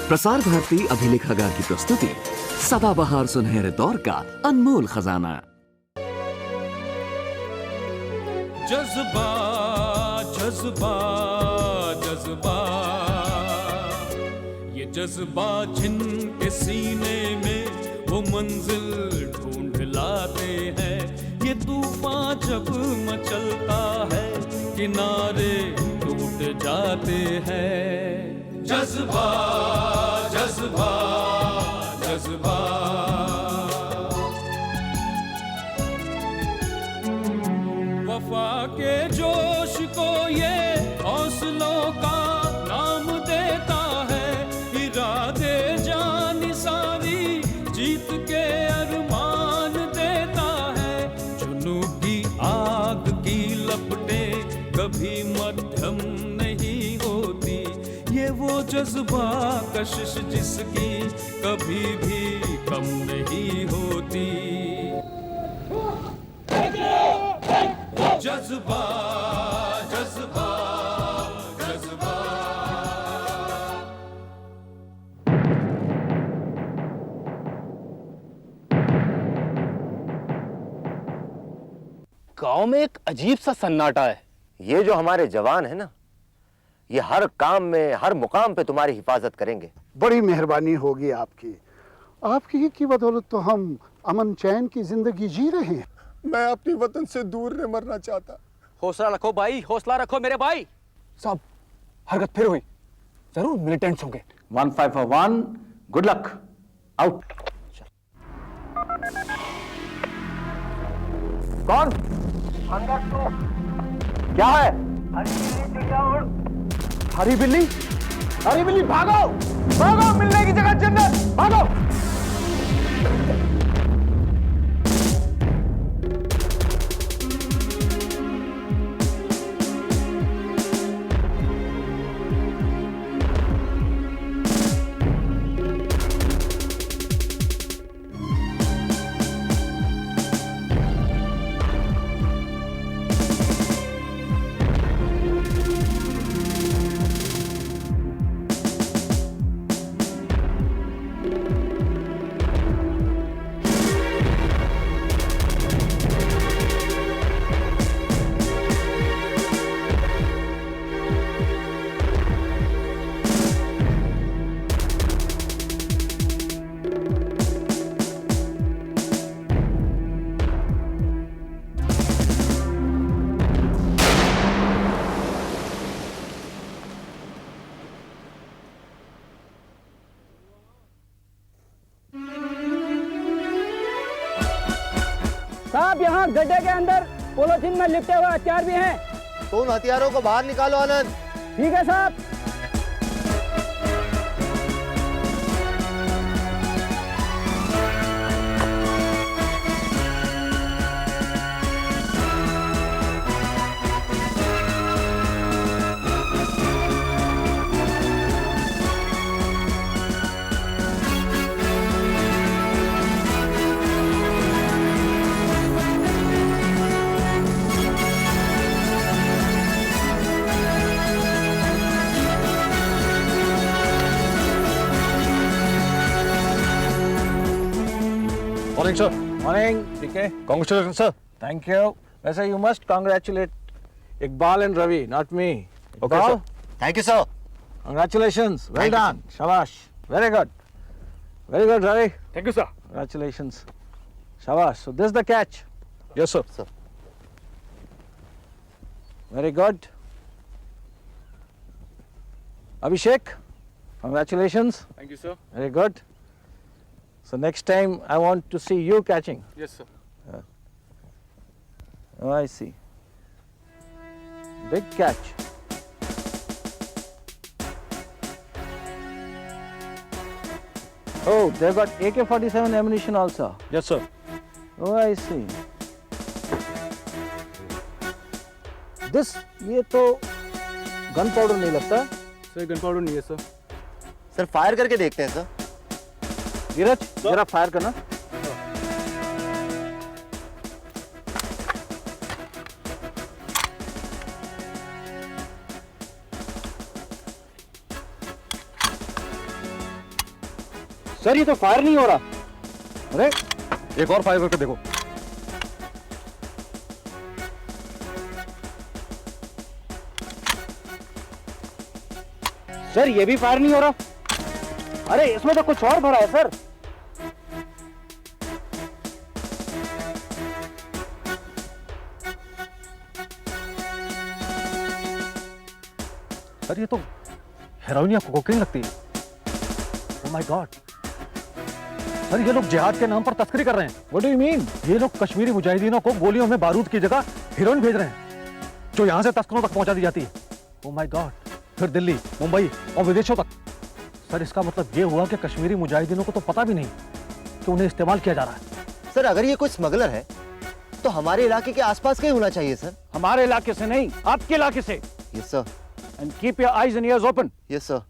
प्रसार भारती अभिलेखागार की प्रस्तुति सदाबहार सुनहरे दौर का अनमोल खजाना। जज्बा जज्बा जज्बा, ये जज्बा जिनके सीने में वो मंजिल ढूंढ लाते हैं। ये तूफान जब मचलता है किनारे टूट जाते हैं। जज्बा जज्बा जज्बा, वफा के जोश को ये हौसलों का नाम देता है। इरादे जान सारी जीत के अरमान देता है। जुनून की आग की लपटें कभी मध्यम नहीं होती। ये वो जज्बा कशिश जिसकी कभी भी कम नहीं होती। जज्बा जज्बा जज्बा। गांव में एक अजीब सा सन्नाटा है। ये जो हमारे जवान है ना, ये हर काम में हर मुकाम पे तुम्हारी हिफाजत करेंगे। बड़ी मेहरबानी होगी आपकी। आपकी ही की बदौलत तो हम अमन चैन की जिंदगी जी रहे हैं। मैं अपनी वतन से दूर नहीं मरना चाहता। हौसला रखो भाई, हौसला रखो मेरे भाई। साहब हरकत फिर हुई, जरूर मिलिटेंट्स होंगे। 1541, गुड लक, आउट। कौन? क्या है? हरी बिल्ली, हरी बिल्ली भागो, भागो, मिलने की जगह जन्नत, भागो। साहब यहाँ गड्ढे के अंदर पॉलिथीन में लिपटे हुए हथियार भी हैं। तो उन हथियारों को बाहर निकालो आनंद। ठीक है साहब। Morning, sir. Morning, DK. Congratulations, sir. Thank you. वैसे you must congratulate Iqbal and Ravi, not me. Okay, sir. Thank you, sir. Congratulations. Well Thank you, done. Shabash. Very good. Very good, Ravi. Thank you, sir. Congratulations. Shabash. So this is the catch. Yes, sir. Sir. Very good. Abhishek, congratulations. Thank you, sir. Very good. So next time I want to see you catching. Yes, sir. Oh, I see. Big catch. Oh, they've got AK-47 ammunition also. Yes, sir. Oh, I see. This, ये तो gun powder नहीं लगता। Sir gun powder नहीं है sir. Sir fire करके देखते हैं sir. धीरज, जरा फायर करना। सर ये तो फायर नहीं हो रहा। अरे एक और फायर करके देखो। सर ये भी फायर नहीं हो रहा। अरे इसमें तो कुछ और भरा है सर। सर ये तो हेरोइन या कोकीन लगती है। Oh my God. सर ये लोग जिहाद के नाम पर तस्करी कर रहे हैं। What do you mean? ये लोग कश्मीरी मुजाहिदीनों को गोलियों में बारूद की जगह हेरोइन भेज रहे हैं, जो यहां से तस्करों तक पहुंचा दी जाती है। Oh my God. फिर दिल्ली, मुंबई और विदेशों तक। सर इसका मतलब ये हुआ कि कश्मीरी मुजाहिदीनों को तो पता भी नहीं कि उन्हें इस्तेमाल किया जा रहा है। सर अगर ये कोई स्मगलर है तो हमारे इलाके के आसपास कहीं होना चाहिए सर। हमारे इलाके से नहीं, आपके इलाके से। Yes sir. And keep your eyes and years open. Yes sir.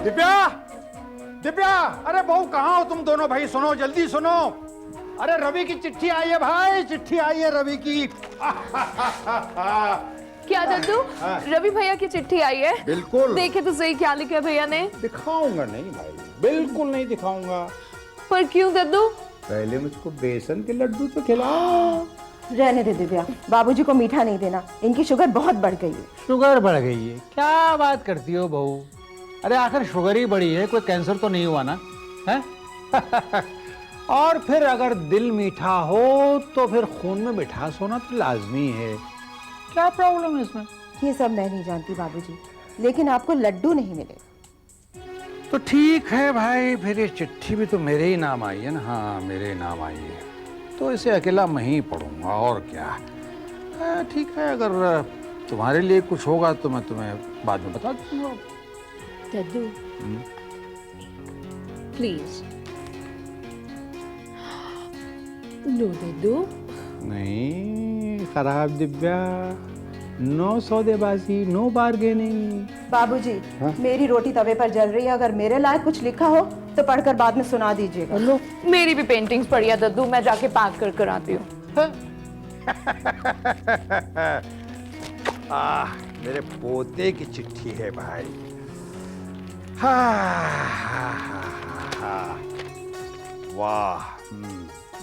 Divya, Divya, अरे बहू कहाँ हो तुम दोनों? भाई सुनो, जल्दी सुनो। अरे रवि की चिट्ठी आई है भाई, चिट्ठी आई है रवि की। क्या दद्दू, रवि भैया की चिट्ठी आई है? बिल्कुल। देखे तो सही क्या लिखा है भैया ने। दिखाऊंगा नहीं भाई, बिल्कुल नहीं दिखाऊंगा। पर क्यों दद्दू? पहले मुझको बेसन के लड्डू तो खिलाओ। रहने दे दिव्या, बाबूजी को मीठा नहीं देना, इनकी शुगर बहुत बढ़ गई है। शुगर बढ़ गई है? क्या बात करती हो बहू? अरे आखिर शुगर ही बढ़ी है, कोई कैंसर तो नहीं हुआ ना है? और फिर अगर दिल मीठा हो तो फिर खून में मिठास होना तो लाजमी है। क्या प्रॉब्लम है इसमें? ये सब मैं नहीं जानती बाबूजी, लेकिन आपको लड्डू नहीं मिले। तो ठीक है भाई, फिर ये चिट्ठी भी तो मेरे ही नाम आई है ना। हाँ मेरे नाम आई है, तो इसे अकेला मैं ही पढ़ूंगा और क्या। ठीक है, अगर तुम्हारे लिए कुछ होगा तो मैं तुम्हें बाद में बता दूंगा। दद्दू प्लीज। नो दद्दू। नहीं खराब दिव्या, नो सौदेबाजी, नो बार्गेनिंग। बाबूजी मेरी रोटी तवे पर जल रही है, अगर मेरे लायक कुछ लिखा हो तो पढ़कर बाद में सुना दीजिएगा। मेरी भी पेंटिंग्स पड़ी है दद्दू, मैं जाके पैक कर कर आती हूँ। मेरे पोते की चिट्ठी है भाई। वाह।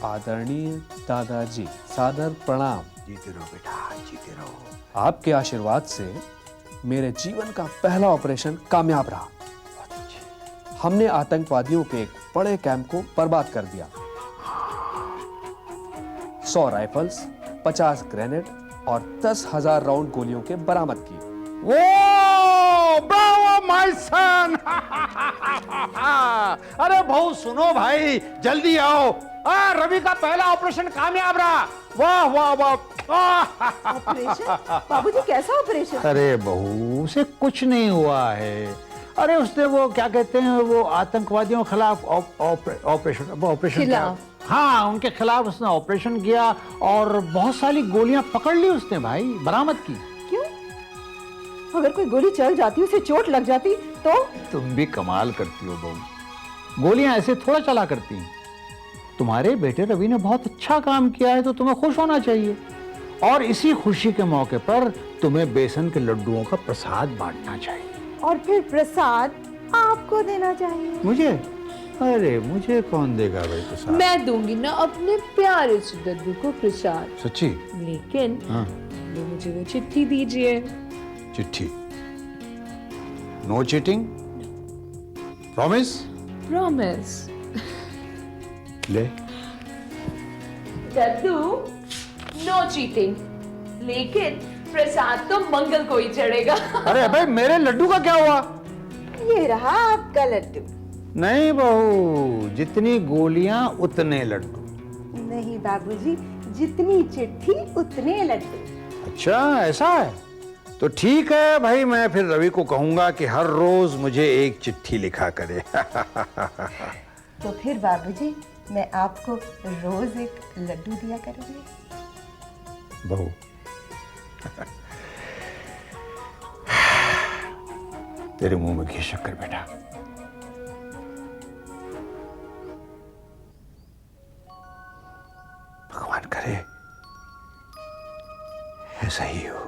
आदरणीय दादाजी, सादर प्रणाम। जीते रहो बेटा, जीते रहो। आपके आशीर्वाद से मेरे जीवन का पहला ऑपरेशन कामयाब रहा। हमने आतंकवादियों के एक बड़े कैंप को बर्बाद कर दिया। 100 राइफल्स, 50 ग्रेनेड और 10,000 राउंड गोलियों के बरामद की। Bravo my son. अरे भाऊ सुनो भाई, जल्दी आओ। रवि का पहला ऑपरेशन कामयाब रहा। वाह वाह वाह। ऑपरेशन? बाबूजी कैसा ऑपरेशन? अरे बहू, उसे कुछ नहीं हुआ है। अरे उसने वो क्या कहते हैं, वो आतंकवादियों के खिलाफ ऑपरेशन खिलाफ? हाँ, उनके खिलाफ उसने ऑपरेशन किया और बहुत सारी गोलियां पकड़ ली उसने भाई, बरामद की। क्यों? अगर कोई गोली चल जाती, उसे चोट लग जाती तो? तुम भी कमाल करती हो बहू, गोलियां ऐसे थोड़ा चला करती हैं। तुम्हारे बेटे रवि ने बहुत अच्छा काम किया है तो तुम्हें खुश होना चाहिए, और इसी खुशी के मौके पर तुम्हें बेसन के लड्डुओं का प्रसाद बांटना चाहिए। और फिर प्रसाद आपको देना चाहिए। मुझे? अरे मुझे कौन देगा भाई प्रसाद? मैं दूंगी ना अपने प्यारे से दद्दू को प्रसाद। सच्ची? लेकिन हाँ। मुझे वो चिट्ठी दीजिए। चिट्ठी? No cheating? प्रॉमिस? प्रॉमिस। ले। दद्दू नो चीटिंग, लेकिन प्रसाद तो मंगल को ही चढ़ेगा। अरे भाई मेरे लड्डू का क्या हुआ? ये रहा आपका लड्डू। नहीं बहू, जितनी गोलियां उतने लड्डू। नहीं बाबूजी, जितनी चिट्ठी उतने लड्डू। अच्छा ऐसा है? तो ठीक है भाई, मैं फिर रवि को कहूंगा कि हर रोज मुझे एक चिट्ठी लिखा करे। तो फिर बाबूजी मैं आपको रोज एक लड्डू दिया करूंगी। बहू तेरे मुंह में घी शक्कर बेटा। भगवान करे ऐसा ही हो।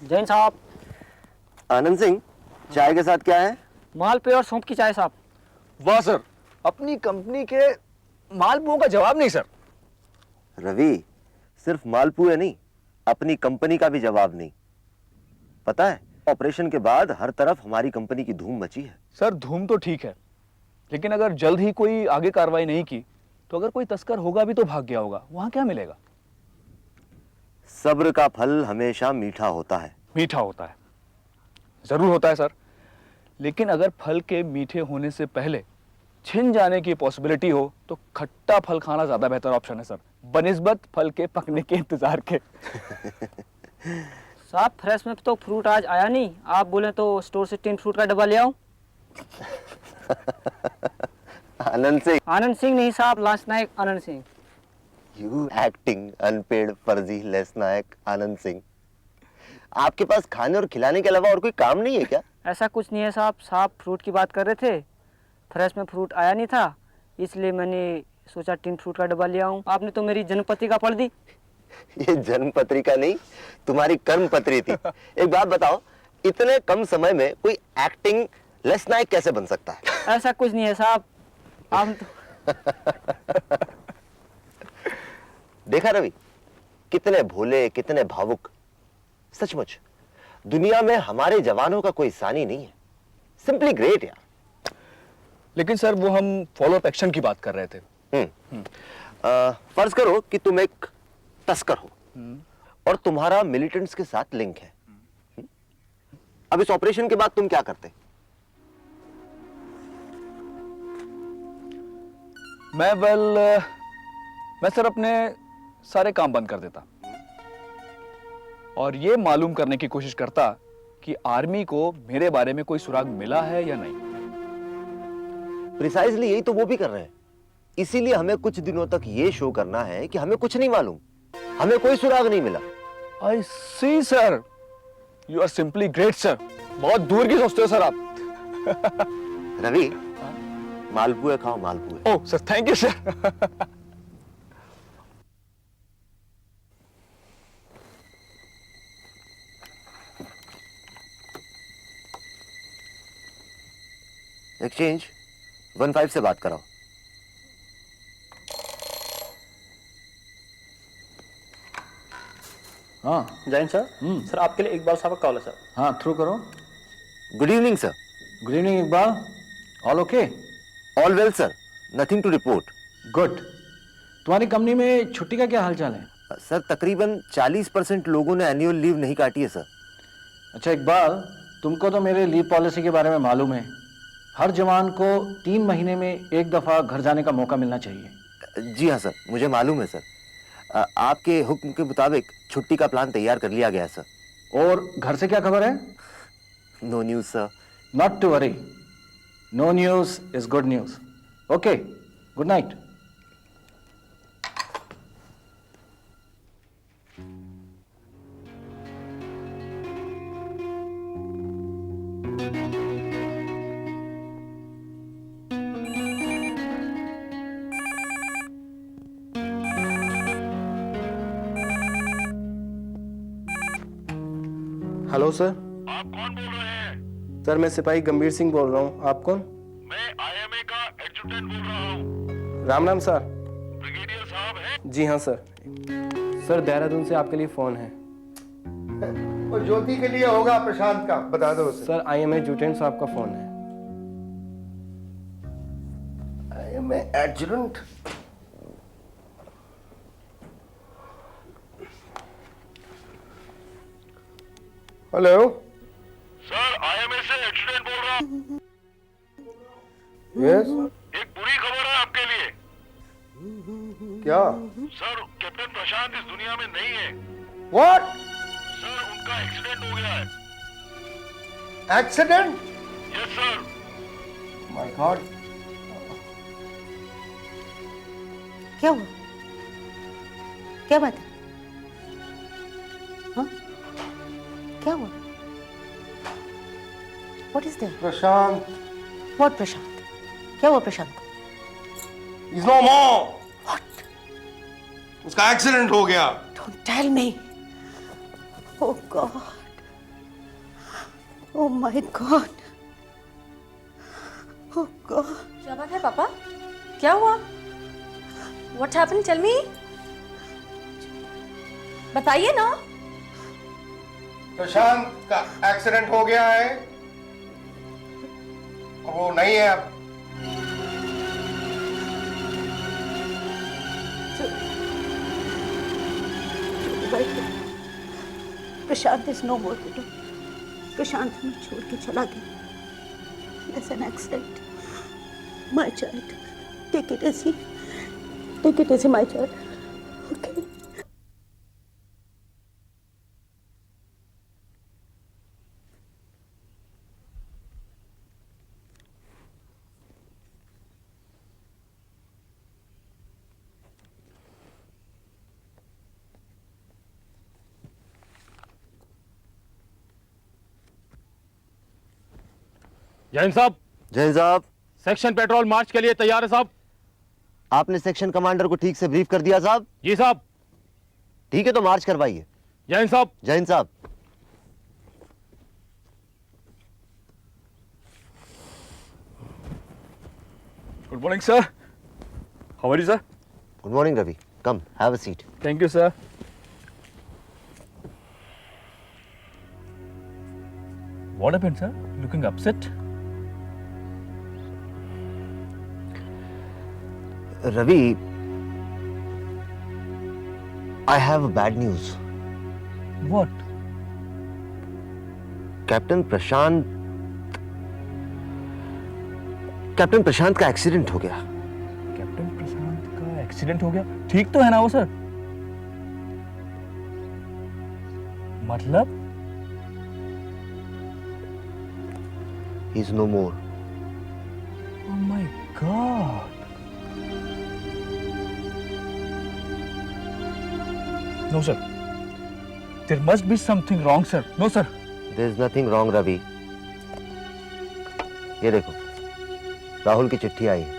जैन साहब। आनंद सिंह, चाय के साथ क्या है? मालपुए और सौंफ की चाय साहब। वाह सर, अपनी कंपनी के मालपुओं का जवाब नहीं सर। रवि, सिर्फ मालपुए नहीं, अपनी कंपनी का भी जवाब नहीं। पता है, ऑपरेशन के बाद हर तरफ हमारी कंपनी की धूम मची है। सर धूम तो ठीक है, लेकिन अगर जल्द ही कोई आगे कार्रवाई नहीं की तो अगर कोई तस्कर होगा भी तो भाग गया होगा, वहां क्या मिलेगा? सब्र का फल हमेशा मीठा होता है। मीठा होता है, जरूर होता है सर, लेकिन अगर फल के मीठे होने से पहले छिन जाने की पॉसिबिलिटी हो तो खट्टा फल खाना ज्यादा बेहतर ऑप्शन है सर, बनिस्बत फल के पकने के इंतजार के। साहब फ्रेश में तो फ्रूट आज आया नहीं, आप बोले तो स्टोर से 3 फ्रूट का डब्बा ले आऊं। आनंद सिंह नहीं साहब, lance Naik Anand Singh. You acting unpaid फर्जी लेस नायक आनंद सिंह। आपके पास खाने और खिलाने के अलावा और कोई काम नहीं है क्या? ऐसा कुछ नहीं है साहब, साहब फ्रूट की बात कर रहे थे, फ्रेश में फ्रूट आया नहीं था, इसलिए मैंने सोचा 3 फ्रूट का डब्बा ले आऊं। आपने तो मेरी जन्म पत्रिका पढ़ दी। ये जन्म पत्रिका नहीं, तुम्हारी कर्म पत्री थी। एक बात बताओ, इतने कम समय में कोई एक्टिंग लेस नायक कैसे बन सकता है? ऐसा कुछ नहीं है साहब, आप तो देखा रवि, कितने भोले, कितने भावुक। सचमुच दुनिया में हमारे जवानों का कोई सानी नहीं है। सिंपली ग्रेट यार। लेकिन सर वो हम फॉलो अप एक्शन की बात कर रहे थे। फर्ज करो कि तुम एक तस्कर हो और तुम्हारा मिलिटेंट्स के साथ लिंक है। अब इस ऑपरेशन के बाद तुम क्या करते? मैं सर अपने सारे काम बंद कर देता और ये मालूम करने की कोशिश करता कि आर्मी को मेरे बारे में कोई सुराग मिला है या नहीं। प्रिसाइजली यही तो वो भी कर रहे हैं। इसीलिए हमें कुछ दिनों तक ये शो करना है कि हमें कुछ नहीं मालूम, हमें कोई सुराग नहीं मिला। I see sir, you are simply great sir. बहुत दूर की सोचते हो सर आप। रवि, मालपुए खाओ, मालपुए। Oh sir, thank you sir. Exchange 15 से बात कराओ। हाँ जैन सर। सर आपके लिए इकबाल साहब का कॉल है सर। हाँ, थ्रू करो। Good evening sir. Good evening Iqbal, all okay? All well sir, nothing to report. Good. तुम्हारी कंपनी में छुट्टी का क्या हालचाल है? सर तकरीबन 40% लोगों ने एनुअल लीव नहीं काटी है सर। अच्छा इकबाल, तुमको तो मेरे लीव पॉलिसी के बारे में मालूम है। हर जवान को 3 महीने में एक दफ़ा घर जाने का मौका मिलना चाहिए। जी हाँ सर, मुझे मालूम है सर। आपके हुक्म के मुताबिक छुट्टी का प्लान तैयार कर लिया गया है सर। और घर से क्या खबर है? No news sir. Not to worry, no news is good news. Okay, good night. Hello sir. आप कौन बोल रहे हैं? सर मैं सिपाही गंभीर सिंह बोल रहा हूँ। आप कौन? मैं आईएमए का एडजुटेंट बोल रहा हूँ। राम राम सर। ब्रिगेडियर साहब हैं? जी हाँ सर। सर देहरादून से आपके लिए फोन है। वो ज्योति के लिए होगा, प्रशांत का बता दो उसे। सर आईएमए एडजुटेंट साहब का फोन है। IMA adjutant? Hello sir, IMA से एडजुटेंट बोल रहा हूँ। यस। एक बुरी खबर है आपके लिए। क्या? सर, कैप्टन प्रशांत इस दुनिया में नहीं है। व्हाट? सर उनका एक्सीडेंट हो गया है। Accident? Yes sir. My God. क्या हुआ? क्या बात है? हाँ? क्या हुआ? What is that? Prashant. What प्रशांत? क्या हुआ प्रशांत को? He's no more. What? उसका एक्सीडेंट हो गया। Don't tell me. Oh God. Oh my God. Oh God. क्या बात है पापा? क्या हुआ? What happened? Tell me. बताइए ना। प्रशांत का एक्सीडेंट हो गया है और वो नहीं है अब। प्रशांत इज नो मोर बेटो। प्रशांत हमें छोड़ के चला गया। It's an accident. My child. Take it easy. Take it easy, my child. Okay. Jain साहब। जैन साहब। सेक्शन पेट्रोल मार्च के लिए तैयार है साहब। आपने सेक्शन कमांडर को ठीक से ब्रीफ कर दिया साहब? जी साहब। ठीक है तो मार्च करवाइए। जैन साहब। जैन साहब। Good morning sir. How are you sir? Good morning Ravi. Come have a seat. Thank you sir. What happened, sir? Looking upset? Ravi, I have bad news. What? Captain Prashant का एक्सीडेंट हो गया। कैप्टन प्रशांत का एक्सीडेंट हो गया? ठीक तो है ना वो सर? मतलब? He's no more. Oh my God. No sir. There must be something wrong sir. No sir. There's nothing wrong Ravi. ये देखो राहुल की चिट्ठी आई है।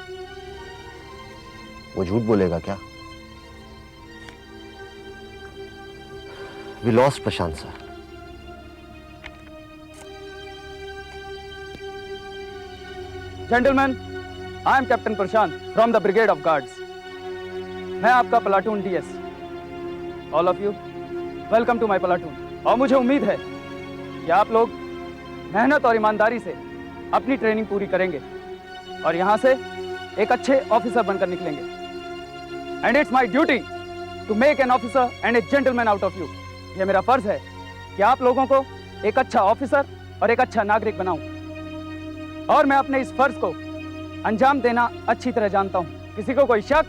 वो झूठ बोलेगा क्या? We lost Prashant sir. Gentlemen, I am Captain Prashant from the Brigade of Guards. मैं आपका platoon DS. All of you, welcome to my platoon. और मुझे उम्मीद है कि आप लोग मेहनत और ईमानदारी से अपनी ट्रेनिंग पूरी करेंगे और यहाँ से एक अच्छे ऑफिसर बनकर निकलेंगे। And it's my duty to make an officer and a gentleman out of you. ये मेरा फर्ज है कि आप लोगों को एक अच्छा ऑफिसर और एक अच्छा नागरिक बनाऊं। और मैं अपने इस फर्ज को अंजाम देना अच्छी तरह जानता हूं। किसी को कोई शक?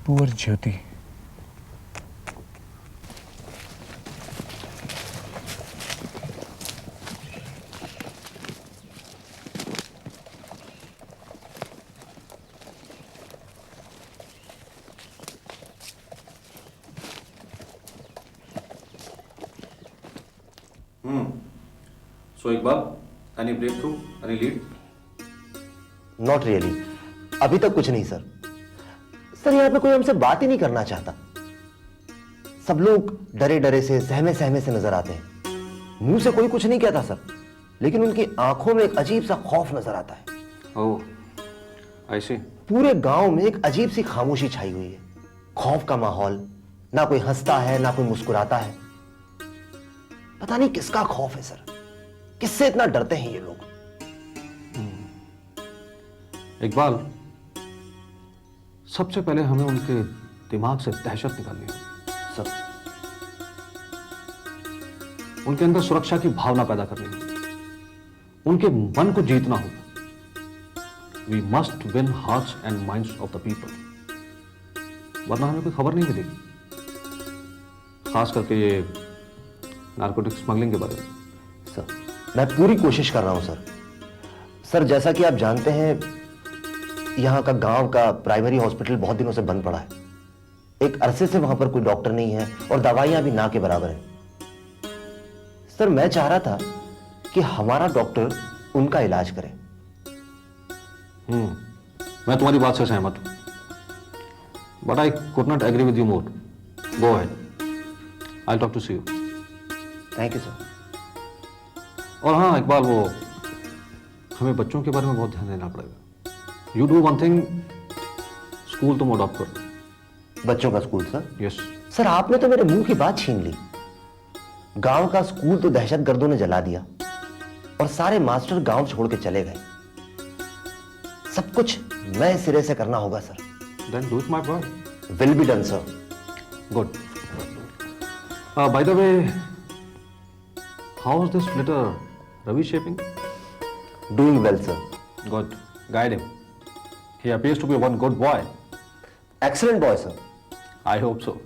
Poor Jyoti. So Iqbal, any breakthrough, any lead? Not really. अभी तक कुछ नहीं सर। सर यहाँ पे कोई हमसे बात ही नहीं करना चाहता। सब लोग डरे डरे से सहमे सहमे से नजर आते हैं। मुंह से कोई कुछ नहीं कहता सर, लेकिन उनकी आंखों में एक अजीब सा खौफ नजर आता है। ओह, I see. पूरे गांव में एक अजीब सी खामोशी छाई हुई है। खौफ का माहौल, ना कोई हंसता है ना कोई मुस्कुराता है। पता नहीं किसका खौफ है सर। किससे इतना डरते हैं ये लोग? इकबाल, सबसे पहले हमें उनके दिमाग से दहशत निकालनी होगी। सर, उनके अंदर सुरक्षा की भावना पैदा करनी होगी, उनके मन को जीतना होगा। We must win hearts and minds of the people, वरना हमें कोई खबर नहीं मिलेगी, खास करके ये नारकोटिक स्मगलिंग के बारे में। सर, मैं पूरी कोशिश कर रहा हूं सर। सर, जैसा कि आप जानते हैं, यहां का गांव का प्राइमरी हॉस्पिटल बहुत दिनों से बंद पड़ा है। एक अरसे से वहां पर कोई डॉक्टर नहीं है और दवाइयां भी ना के बराबर हैं। सर, मैं चाह रहा था कि हमारा डॉक्टर उनका इलाज करे। मैं तुम्हारी बात से सहमत हूं, but I could not agree with you more. Go ahead, I talk to see you. Thank you sir. और हाँ इकबाल, वो हमें बच्चों के बारे में बहुत ध्यान देना पड़ेगा। You do one thing, school तुम अडॉप्ट करो। बच्चों का स्कूल सर? यस। सर, आपने तो मेरे मुंह की बात छीन ली। गांव का स्कूल तो दहशतगर्दों ने जला दिया और सारे मास्टर गांव छोड़ के चले गए। सब कुछ नए सिरे से करना होगा sir. Then do it, my boy. Will be done, sir. Good. By the way, how is this little Ravi shaping? Doing well, sir. Good. Guide him. He appears to be one good boy. Excellent boy, sir. I hope so.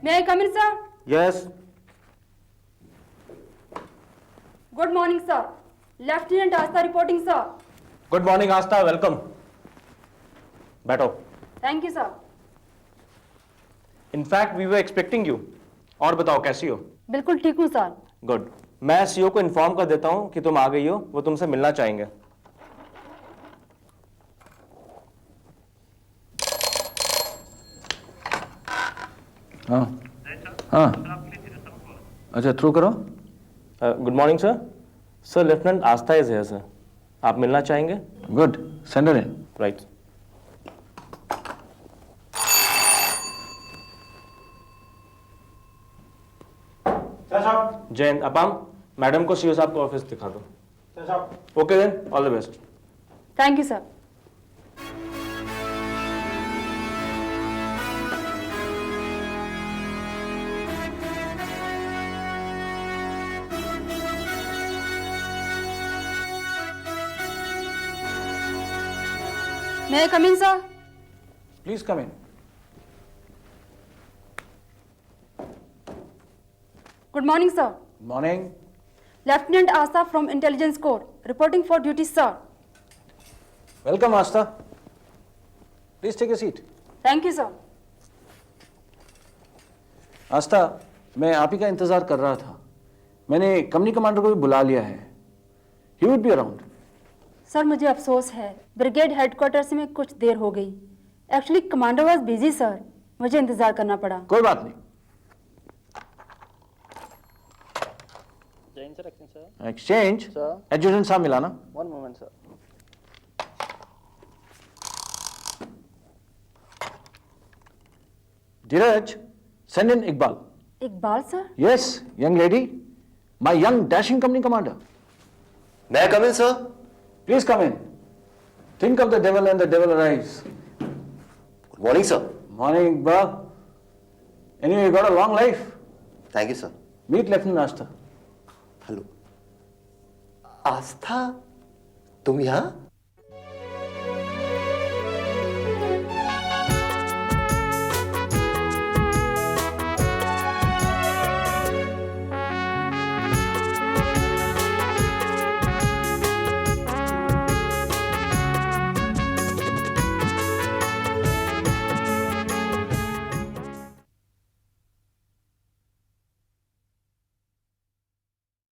May I come in, sir? Yes. Good morning, sir. Lieutenant Asta reporting, sir. Good morning, Asta. Welcome. बैठो. Thank you, sir. In fact, we were expecting you. और बताओ कैसी हो? बिल्कुल ठीक हूँ, sir. Good. मैं CEO को इन्फॉर्म कर देता हूँ कि तुम आ गई हो, वो तुमसे मिलना चाहेंगे. हाँ. अच्छा, थ्रू करो. Good morning sir. Sir, lieutenant Astha is here sir. आप मिलना चाहेंगे? Good. Send her in. Right. Jain, अपाम, मैडम को सीईओ साहब को ऑफिस दिखा दो. Okay then, all the best. Thank you, sir. May I come in, sir? Please come in. Good morning, sir. Morning. Lieutenant Asta from Intelligence Corps, reporting for duty, sir. Welcome, Asta. Please take a seat. Thank you, sir. आस्था, मैं आप ही का इंतजार कर रहा था. मैंने company commander को भी बुला लिया है. He would be around. Sir, मुझे अफसोस है, ब्रिगेड हेडक्वार्टर्स में कुछ देर हो गई. Actually commander was busy, sir. मुझे इंतजार करना पड़ा. कोई बात नहीं. एक्सचेंज. एडजुटेंट साहब मिलाना. One moment, sir. Dheeraj, send in Iqbal. Iqbal, sir? Yes, young lady. My young dashing company commander. May I come in, sir? Please come in. Think of the devil and the devil arrives. Good morning, sir. Morning, Iqbal. Anyway, you got a long life. Thank you, sir. Meet Lieutenant Asta. Hello. Aastha, तुम यहाँ?